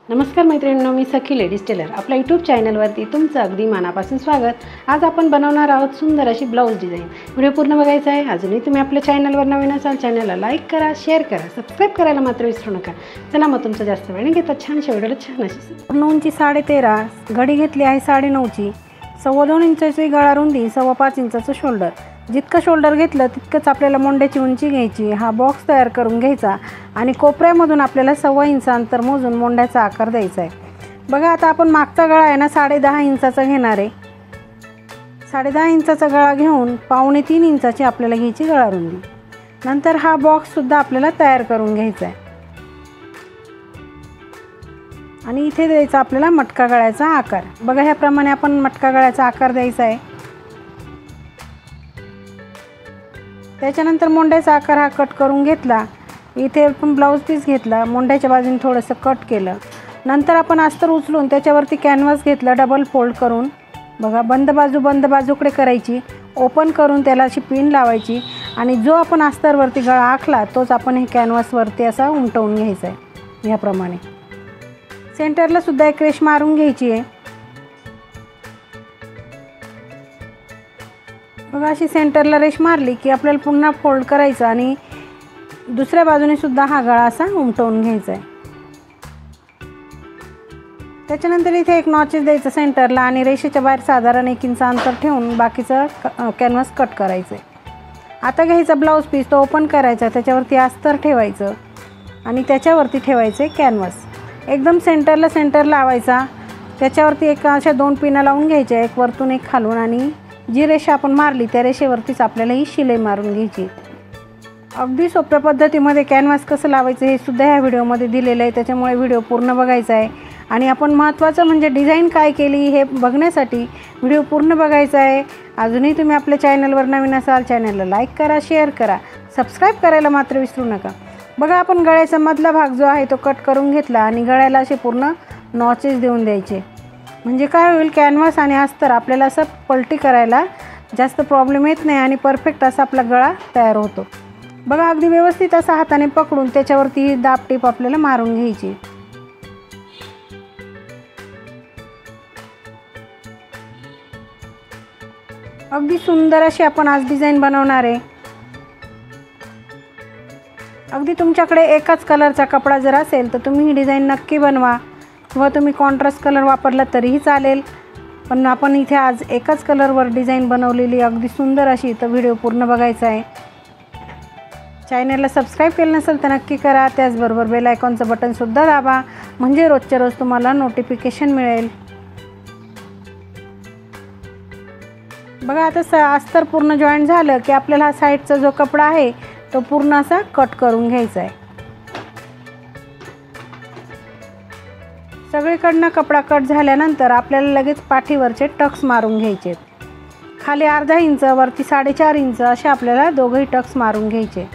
नमस्कार मैत्रिणींनो, मी सखी ladies tailor आपल्या यूट्यूब चॅनलवरती तुमचं अगदी मनापासून स्वागत। आज आपण बनवणार आहोत सुंदर अशी ब्लाऊज डिझाईन। व्हिडिओ पूर्ण बघायचा आहे। अजूनही तुम्ही आपल्या चॅनलवर नवीन असाल चॅनलला लाईक करा, शेअर करा, सबस्क्राईब करायला मात्र विसरू नका। चला मग तुमचं जास्त वेळ न घेता छानशा व्हिडिओला छान अशी पूर्ण उंची 13.5, घडी घेतली आहे 9.5ची, 2.25 इंचाची गळा रुंदी, 5.25 इंचाचं शोल्डर। जितकं शोल्डर घेतलं तितकंच आपल्याला मोंड्याची उंची घ्यायची। हा बॉक्स तयार करून घ्यायचा आणि कोपऱ्यामधून आपल्याला 1.25 इंच अंतर मोजून मोंड्याचा आकार द्यायचा आहे। बघा आता आपण मागचा गळा आहे ना 10.5 इंचाचा घेणार आहे। 10.5 इंचाचा गळा घेऊन 2.25 इंचाची आपल्याला घ्यायची गळा रुंदी। नंतर हा बॉक्स सुद्धा आपल्याला तयार करून घ्यायचा आहे आणि इथे द्यायचा आपल्याला मटका गळ्याचा आकार। बघा ह्याप्रमाणे आपण मटका गळ्याचा आकार द्यायचा आहे। त्याच्यानंतर मोंड्याचा आकार हा कट करून घेतला। इथे आपण ब्लाऊज पीस घेतला, मोंड्याच्या बाजूने थोडंसं कट केलं। नंतर आपण अस्तर उचलून त्याच्यावरती कॅनव्हास घेतला डबल फोल्ड करून। बघा बंद बाजूकडे करायची, ओपन करून त्याला अशी पिन लावायची आणि जो आपण अस्तरवरती गळा आखला तोच आपण हे कॅनव्हासवरती असा उमटवून घ्यायचा आहे। याप्रमाणे सेंटरला सुद्धा एक रेष मारून घ्यायची आहे। बघा अशी सेंटरला रेष मारली की आपल्याला पुन्हा फोल्ड करायचं आणि दुसऱ्या बाजूने सुद्धा हा गळा असा उमटवून घ्यायचा आहे। त्याच्यानंतर इथे एक नॉचेस द्यायचं सेंटरला आणि रेषेच्या बाहेर साधारण 1 इंच अंतर ठेवून बाकीचं कॅनव्हास कट करायचं आहे। आता घ्यायचा ब्लाऊज पीस, तो ओपन करायचा, त्याच्यावरती अस्तर ठेवायचं आणि त्याच्यावरती ठेवायचं कॅनव्हास। एकदम सेंटर लावायचा, त्याच्यावरती एक अशा 2 पिना लावून घ्यायच्या, एक वरतून एक खालून, आणि जी रेषा आपण मारली त्या रेषेवरतीच आपल्याला ही शिलाई मारून घ्यायची। अगदी सोप्या पद्धतीमध्ये कॅनव्हास कसं लावायचं हे सुद्धा ह्या व्हिडिओमध्ये दिलेलं आहे, त्याच्यामुळे व्हिडिओ पूर्ण बघायचा आहे। आणि आपण महत्त्वाचं म्हणजे डिझाईन काय केली हे बघण्यासाठी व्हिडिओ पूर्ण बघायचा आहे। अजूनही तुम्ही आपल्या चॅनलवर नवीन असाल चॅनलला लाईक करा, शेअर करा, सबस्क्राईब करायला मात्र विसरू नका। बघा आपण गळ्याचा मधला भाग जो आहे तो कट करून घेतला आणि गळ्याला असे पूर्ण नॉचेस देऊन द्यायचे। म्हणजे काय होईल, कॅनव्हास आणि अस्तर आपल्याला असं पलटी करायला जास्त प्रॉब्लेम येत नाही आणि परफेक्ट असा आपला गळा तयार होतो। बघा अगदी व्यवस्थित असा हाताने पकडून त्याच्यावरती दाब टीप आपल्याला मारून घ्यायची। अगदी सुंदर अशी आपण आज डिझाईन बनवणार आहे। अगदी तुमच्याकडे एकाच कलरचा कपडा जर असेल तर तुम्ही ही डिझाईन नक्की बनवा, किंवा तुम्ही कॉन्ट्रास्ट कलर वापरला तरीही चालेल। पण आपण इथे आज एकाच कलरवर डिझाईन बनवलेली अगदी सुंदर अशी, तर व्हिडिओ पूर्ण बघायचा आहे। चॅनलला सबस्क्राईब केलं नसेल तर नक्की करा, त्याचबरोबर बेल आयकॉनचं बटनसुद्धा दाबा, म्हणजे रोजच्या रोज तुम्हाला नोटिफिकेशन मिळेल। बघा आता अस्तर पूर्ण जॉईंट झालं की आपल्याला हा साईडचा जो कपडा आहे तो पूर्ण असा कट करून घ्यायचा आहे। सगळीकडनं कपडा कट झाल्यानंतर आपल्याला लगेच पाठीवरचे टक्स मारून घ्यायचे। खाली अर्धा इंच, वरती 4.5 इंच असे आपल्याला दोघंही टक्स मारून घ्यायचे।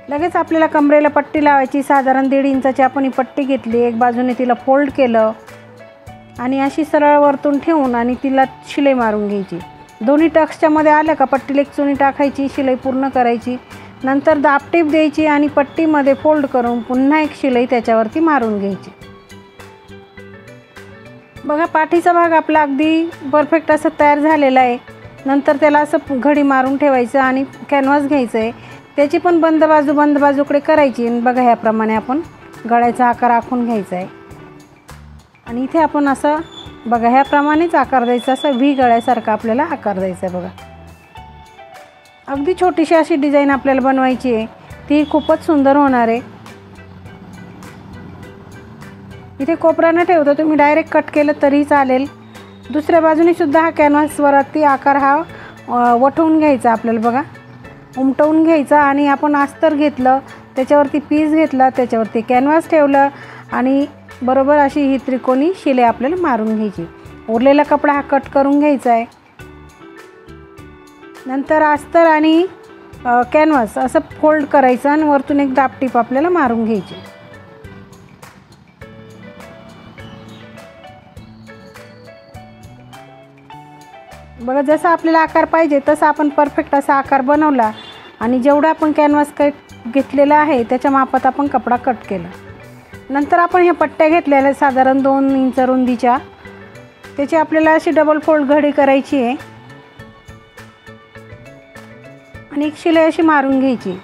लगेच आपल्याला कमरेला पट्टी लावायची। साधारण 1.5 इंचाची आपण ही पट्टी घेतली, एक बाजूने तिला फोल्ड केलं आणि अशी सरळ वरतून ठेवून आणि तिला शिलाई मारून घ्यायची। दोन्ही टक्सच्या मध्ये आलं का पट्टीला एक चुनी टाकायची, शिलाई पूर्ण करायची, नंतर दाबटीप द्यायची आणि पट्टीमध्ये फोल्ड करून पुन्हा एक शिलाई त्याच्यावरती मारून घ्यायची। बघा पाठीचा भाग आपला अगदी परफेक्ट असं तयार झालेला आहे। नंतर त्याला असं घडी मारून ठेवायचं आणि कॅनव्हास घ्यायचं आहे, त्याची पण बंद बाजूकडे करायची। आणि बघा ह्याप्रमाणे आपण गळ्याचा आकार आखून घ्यायचा आहे आणि इथे आपण असं बघा ह्याप्रमाणेच आकार द्यायचा, असं व्ही गळ्यासारखा आपल्याला आकार द्यायचा आहे। बघा अगदी छोटीशी अशी डिझाईन आपल्याला बनवायची आहे, ती खूपच सुंदर होणार आहे। इथे कोपरा न ठेवता तुम्ही डायरेक्ट कट केलं तरी चालेल। दुसऱ्या बाजूने सुद्धा हा कॅनव्हासवरती आकार हा वठवून घ्यायचा आपल्याला। बघा उमटवून घ्यायचा आणि आपण अस्तर घेतलं, त्याच्यावरती पीस घेतला, त्याच्यावरती कॅनव्हास ठेवलं आणि बरोबर अशी ही त्रिकोणी शिलाई आपल्याला मारून घ्यायची। उरलेला कपडा हा कट करून घ्यायचा आहे। नंतर अस्तर आणि कॅनव्हास असं फोल्ड करायचं आणि वरतून एक दाबटीप आपल्याला मारून घ्यायची। बघा जसा आपल्याला आकार पाहिजे तसा आपण परफेक्ट असा आकार बनवला आणि जेवढा आपण कॅनव्हास कट घेतलेला आहे त्याच्या मापात आपण कपडा कट केला। नंतर आपण ह्या पट्ट्या घेतलेल्या साधारण 2 इंच रुंदीच्या, त्याची आपल्याला अशी डबल फोल्ड घडी करायची आहे आणि एक शिलाई अशी मारून घ्यायची.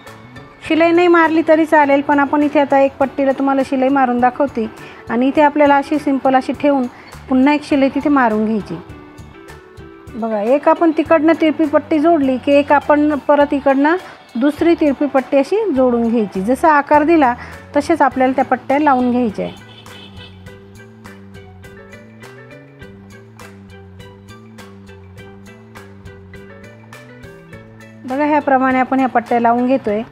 शिलाई नाही मारली तरी चालेल, पण आपण इथे आता एक पट्टीला तुम्हाला शिलाई मारून दाखवते आणि इथे आपल्याला अशी सिंपल अशी ठेवून पुन्हा एक शिलाई तिथे मारून घ्यायची. बघा, एक आपण तिकडनं तिरपी पट्टी जोडली की एक आपण परत इकडनं दुसरी तिरपी पट्टी अशी जोडून घ्यायची. जसा आकार दिला तसेच आपल्याला त्या पट्ट्या लावून घ्यायच्या आहे. बघा, ह्याप्रमाणे आपण ह्या पट्ट्या लावून घेतोय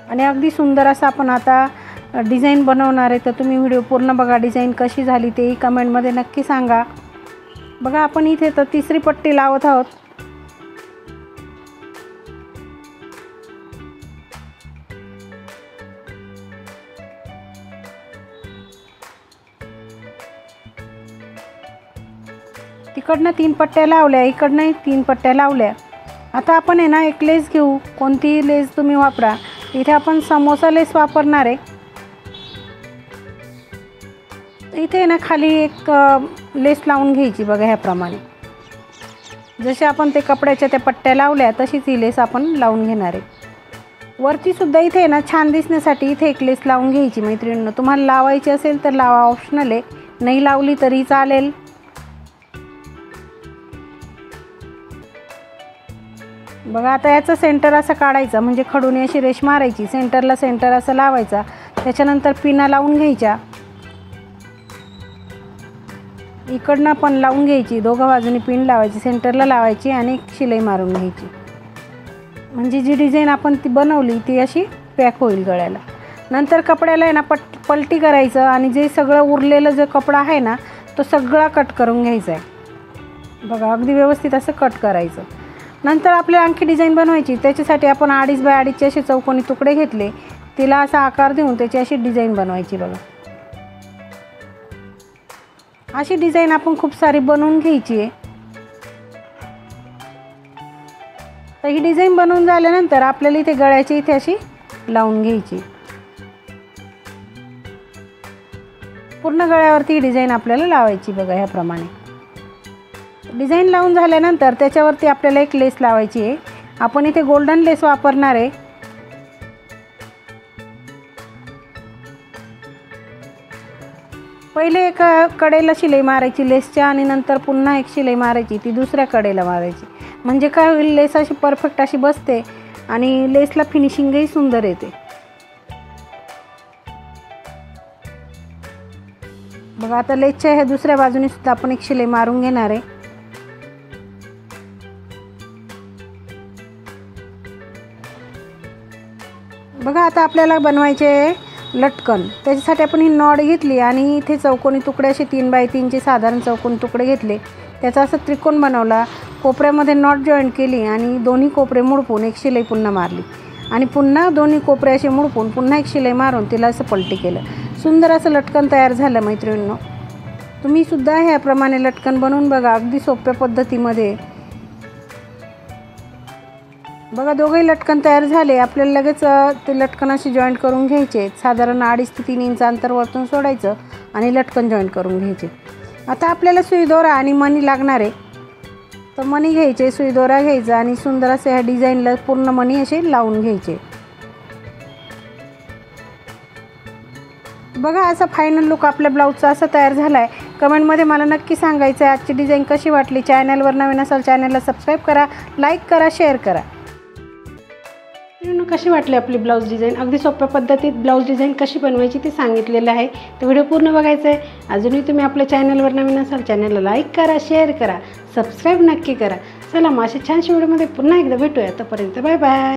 आणि अगदी सुंदर असं आपण आता डिझाईन बनवणार आहे. तर तुम्ही व्हिडिओ पूर्ण बघा, डिझाईन कशी झाली तेही कमेंटमध्ये नक्की सांगा. बघा, आपण इथे तर तिसरी पट्टी लावत आहोत. तिकडनं 3 पट्ट्या लावल्या, इकडनं 3 पट्ट्या लावल्या. आता आपण आहे ना एक लेस घेऊ, कोणतीही लेस तुम्ही वापरा. इथे आपण समोसा लेस वापरणार आहे. इथे ना खाली एक लेस लावून घ्यायची. बघा, ह्याप्रमाणे जसे आपण ते कपड्याच्या त्या पट्ट्या लावल्या तशीच ही लेस आपण लावून घेणार आहे. वरती सुद्धा इथे ना छान दिसण्यासाठी इथे एक लेस लावून घ्यायची. मैत्रिणींनो, तुम्हाला लावायची असेल तर लावा, ऑप्शनल आहे, नाही लावली तरी चालेल. बघा, आता याचं सेंटर असं काढायचं, म्हणजे खडूने अशी रेष मारायची, सेंटरला सेंटर असं लावायचा. त्याच्यानंतर पिना लावून घ्यायच्या, इकडनं पण लावून घ्यायची, दोघं बाजूनी पिन लावायची, सेंटरला लावायची आणि एक शिलाई मारून घ्यायची. म्हणजे जी डिझाईन आपण ती बनवली ती अशी पॅक होईल गळ्याला. नंतर कपड्याला आहे ना पलटी करायचं आणि जे सगळं उरलेलं जो कपडा आहे ना तो सगळा कट करून घ्यायचा आहे. बघा, अगदी व्यवस्थित असं कट करायचं. नंतर आपल्याला आणखी डिझाईन बनवायची. त्याच्यासाठी आपण 2.5 बाय 2.5चे असे चौकोनी तुकडे घेतले, तिला असा आकार देऊन त्याची अशी डिझाईन बनवायची. बघा, अशी डिझाईन आपण खूप सारी बनवून घ्यायची आहे. तर ही डिझाईन बनवून झाल्यानंतर आपल्याला इथे गळ्याची इथे अशी लावून घ्यायची. पूर्ण गळ्यावरती ही डिझाईन आपल्याला लावायची. बघा, ह्याप्रमाणे डिझाईन लावून झाल्यानंतर त्याच्यावरती आपल्याला एक लेस लावायची आहे. आपण इथे गोल्डन लेस वापरणार आहे. पहिले एका कडेला शिलाई मारायची लेसच्या आणि नंतर पुन्हा एक शिलाई मारायची, ती दुसऱ्या कडेला मारायची. म्हणजे काय होईल, लेस अशी परफेक्ट अशी बसते आणि लेसला फिनिशिंगही सुंदर येते. बघा, आता लेसच्या ह्या दुसऱ्या बाजूने सुद्धा आपण एक शिलाई मारून घेणार आहे. बघा, आता आपल्याला बनवायचे लटकन. त्याच्यासाठी आपण ही नॉट घेतली आणि इथे चौकोनी तुकडे असे 3 बाय 3चे साधारण चौकोनी तुकडे घेतले. त्याचा असं त्रिकोण बनवला, कोपऱ्यामध्ये नॉट जॉईंट केली आणि दोन्ही कोपरे मुडपून एक शिलाई पुन्हा मारली आणि पुन्हा दोन्ही कोपरे असे मुडपून पुन्हा एक शिलाई मारून तिला असं पलटी केलं. सुंदर असं लटकन तयार झालं. मैत्रिणींनो, तुम्ही सुद्धा ह्याप्रमाणे लटकन बनवून बघा, अगदी सोप्या पद्धतीमध्ये. बघा, दोघंही लटकन तयार झाले. आपल्याला लगेच ते लटकन असे जॉईंट करून घ्यायचे. साधारण 2.5 ते 3 इंच अंतर वरतून सोडायचं आणि लटकन जॉईंट करून घ्यायचे. आता आपल्याला सुई दोरा आणि मणी लागणार आहे. तर मणी घ्यायचे, सुई दोरा घ्यायचा आणि सुंदर असे ह्या डिझाईनला पूर्ण मणी असे लावून घ्यायचे. बघा, असा फायनल लुक आपल्या ब्लाऊजचा असा तयार झाला आहे. कमेंटमध्ये मला नक्की सांगायचं आहे आजची डिझाईन कशी वाटली. चॅनलवर नवीन असाल चॅनलला सबस्क्राईब करा, लाईक करा, शेअर करा. कशी वाटली आपली ब्लाऊज डिझाईन. अगदी सोप्या पद्धतीत ब्लाऊज डिझाईन कशी बनवायची ते सांगितलेलं आहे. तर व्हिडिओ पूर्ण बघायचा आहे. अजूनही तुम्ही आपल्या चॅनलवर नवीन असाल चॅनलला लाईक करा, शेअर करा, सबस्क्राईब नक्की करा. चला, मग अशा छानशा व्हिडिओमध्ये पुन्हा एकदा भेटूया. तोपर्यंत बाय बाय.